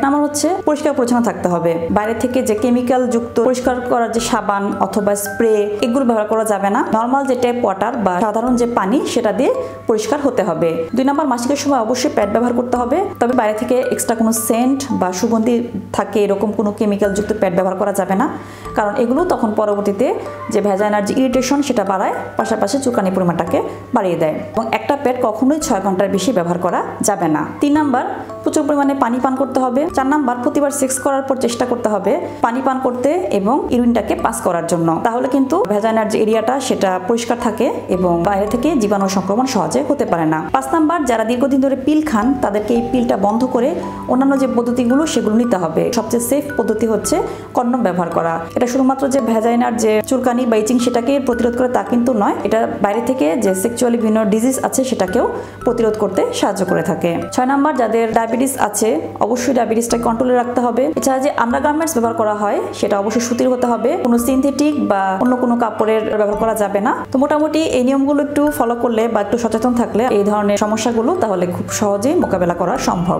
Number হচ্ছে পরিষ্কার পরিচ্ছন্ন থাকতে হবে। বাইরে থেকে যে কেমিক্যাল যুক্ত পরিষ্কার করার যে সাবান অথবা স্প্রে এগুলো ব্যবহার করা যাবে না। নর্মাল যে ট্যাপ ওয়াটার বা সাধারণ যে পানি সেটা দিয়ে পরিষ্কার হতে হবে। 2 নাম্বার, মাসিকের সময় অবশ্যই প্যাড ব্যবহার করতে হবে, তবে বাইরে থেকে এক্সট্রা কোনো সেন্ট বা সুগন্ধি থাকে এরকম কোনো কেমিক্যাল যুক্ত প্যাড ব্যবহার করা যাবে না, কারণ এগুলো তখন পরবর্তীতে যে ভ্যাজাইনার যে ইরিটেশন সেটা বাড়ায়, পাশাপাশি চুলকানির পরিমাণটাকে বাড়িয়ে দেয়। এবং একটা প্যাড কখনোই 6 ঘন্টার বেশি ব্যবহার করা যাবে না। 3 নাম্বার, প্রচুর পরিমাণে পানি পান করতে হবে। 4 নাম্বার, প্রতিবার সেক্স করার পর চেষ্টা করতে হবে পানি পান করতে এবং ইউরিনটাকে পাস করার জন্য, তাহলে কিন্তু ভ্যাজাইনার যে এরিয়াটা সেটা পরিষ্কার থাকে এবং বাইরে থেকে জীবাণু সংক্রমণ সহজে হতে পারে না। 5 নাম্বার, যারা দীর্ঘদিন ধরে পিল খান তাদেরকে এই পিলটা বন্ধ করে অন্যান্য যে পদ্ধতিগুলো সেগুলো নিতে হবে। সবচেয়ে সেফ পদ্ধতি হচ্ছে কন্ডম ব্যবহার করা। এটা শুধুমাত্র যে ভ্যাজাইনার যে চুলকানি বা ইচিং সেটাকে প্রতিরোধ করে তা কিন্তু নয়, এটা বাইরে থেকে যে সেক্সুয়ালি বিভিন্ন ডিজিজ আছে সেটাকেও প্রতিরোধ করতে সাহায্য করে থাকে। 6 নাম্বার, যাদের ডায়াবেটিস আছে অবশ্যই ডায়াবেটিসটা কন্ট্রোলে রাখতে হবে। এছাড়া যে আন্ডারগার্মেন্টস ব্যবহার করা হয় সেটা অবশ্যই সুতির হতে হবে, কোনো সিনথেটিক বা অন্য কোনো কাপড়ের ব্যবহার করা যাবে না। তো মোটামুটি এই নিয়মগুলো একটু ফলো করলে বা একটু সচেতন থাকলে এই ধরনের সমস্যাগুলো তাহলে খুব সহজেই মোকাবেলা করা সম্ভব।